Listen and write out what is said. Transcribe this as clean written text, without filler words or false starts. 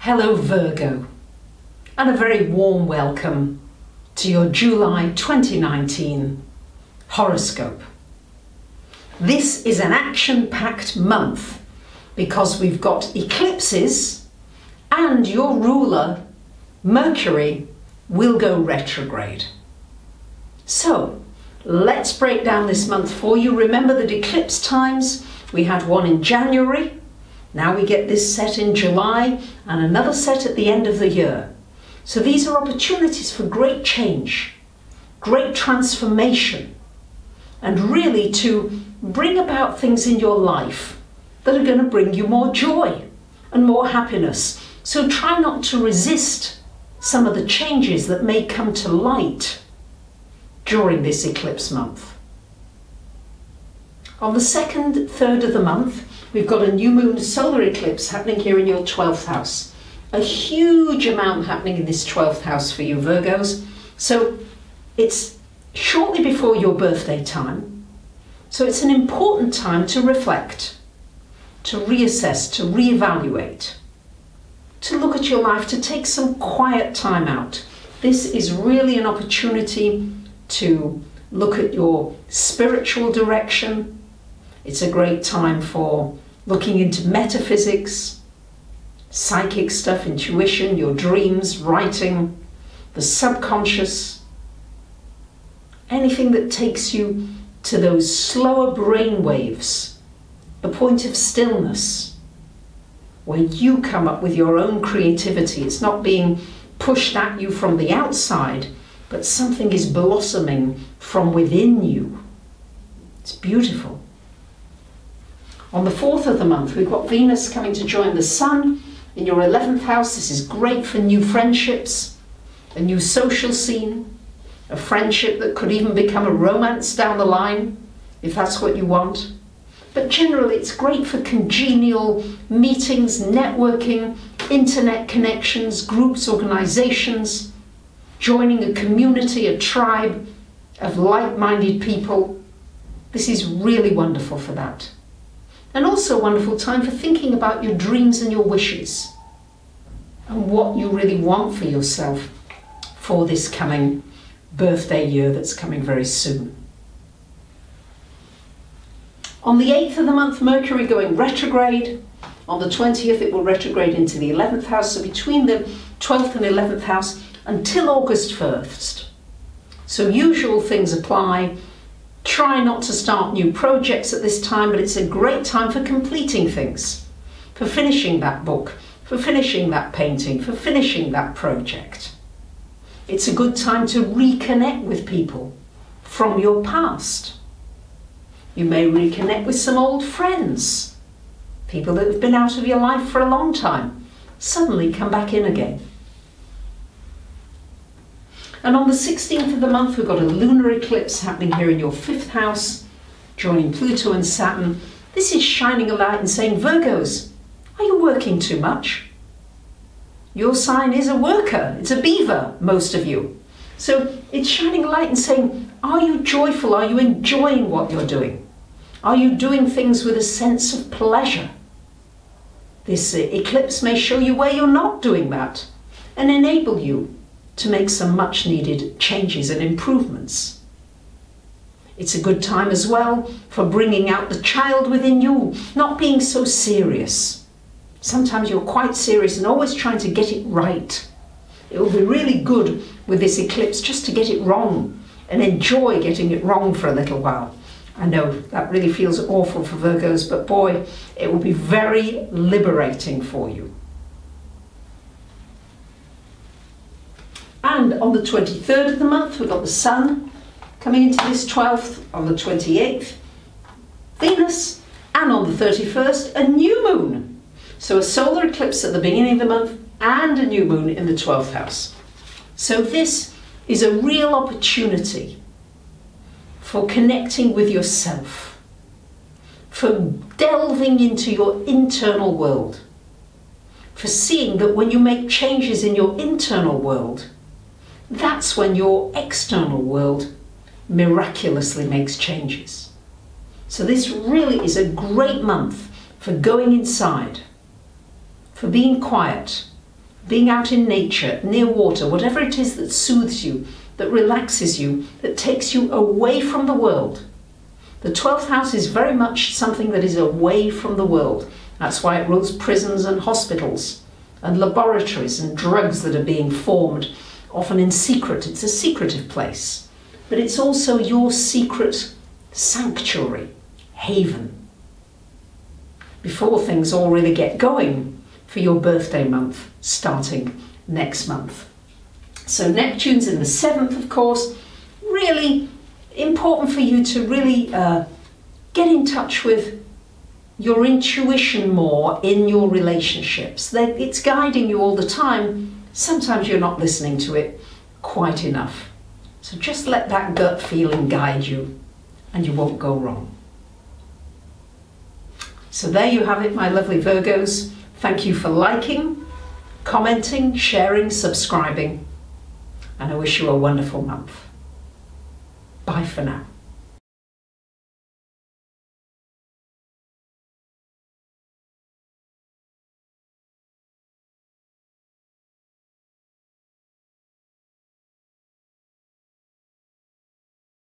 Hello Virgo, and a very warm welcome to your July 2019 horoscope. This is an action-packed month because we've got eclipses and your ruler, Mercury, will go retrograde. So let's break down this month for you. Remember that eclipse times, we had one in January. Now we get this set in July and another set at the end of the year. So these are opportunities for great change, great transformation, and really to bring about things in your life that are going to bring you more joy and more happiness. So try not to resist some of the changes that may come to light during this eclipse month. On the second, third of the month, we've got a new moon solar eclipse happening here in your 12th house. A huge amount happening in this 12th house for you Virgos. So it's shortly before your birthday time. So it's an important time to reflect, to reassess, to reevaluate, to look at your life, to take some quiet time out. This is really an opportunity to look at your spiritual direction. It's a great time for looking into metaphysics, psychic stuff, intuition, your dreams, writing, the subconscious, anything that takes you to those slower brain waves, the point of stillness, where you come up with your own creativity. It's not being pushed at you from the outside, but something is blossoming from within you. It's beautiful. On the 4th of the month, we've got Venus coming to join the Sun in your 11th house. This is great for new friendships, a new social scene, a friendship that could even become a romance down the line, if that's what you want. But generally, it's great for congenial meetings, networking, internet connections, groups, organizations, joining a community, a tribe of like-minded people. This is really wonderful for that. And also a wonderful time for thinking about your dreams and your wishes and what you really want for yourself for this coming birthday year that's coming very soon. On the 8th of the month, Mercury going retrograde. On the 20th, it will retrograde into the 11th house. So between the 12th and 11th house until August 1st. So usual things apply. Try not to start new projects at this time, but it's a great time for completing things, for finishing that book, for finishing that painting, for finishing that project. It's a good time to reconnect with people from your past. You may reconnect with some old friends, people that have been out of your life for a long time, suddenly come back in again. And on the 16th of the month, we've got a lunar eclipse happening here in your 5th house, joining Pluto and Saturn. This is shining a light and saying, Virgos, are you working too much? Your sign is a worker. It's a beaver, most of you. So it's shining a light and saying, are you joyful? Are you enjoying what you're doing? Are you doing things with a sense of pleasure? This eclipse may show you where you're not doing that and enable you to make some much needed changes and improvements. It's a good time as well for bringing out the child within you, not being so serious. Sometimes you're quite serious and always trying to get it right. It will be really good with this eclipse just to get it wrong and enjoy getting it wrong for a little while. I know that really feels awful for Virgos, but boy, it will be very liberating for you. And on the 23rd of the month, we've got the Sun coming into this 12th. On the 28th, Venus. And on the 31st, a new moon. So a solar eclipse at the beginning of the month and a new moon in the 12th house. So this is a real opportunity for connecting with yourself, for delving into your internal world, for seeing that when you make changes in your internal world, that's when your external world miraculously makes changes. So this really is a great month for going inside, for being quiet, being out in nature, near water, whatever it is that soothes you, that relaxes you, that takes you away from the world. The 12th house is very much something that is away from the world. That's why it rules prisons and hospitals and laboratories and drugs that are being formed, often in secret. It's a secretive place. But it's also your secret sanctuary, haven, before things all really get going for your birthday month, starting next month. So Neptune's in the 7th, of course, really important for you to really get in touch with your intuition more in your relationships. It's guiding you all the time. Sometimes you're not listening to it quite enough. So just let that gut feeling guide you and you won't go wrong. So there you have it, my lovely Virgos. Thank you for liking, commenting, sharing, subscribing, and I wish you a wonderful month. Bye for now.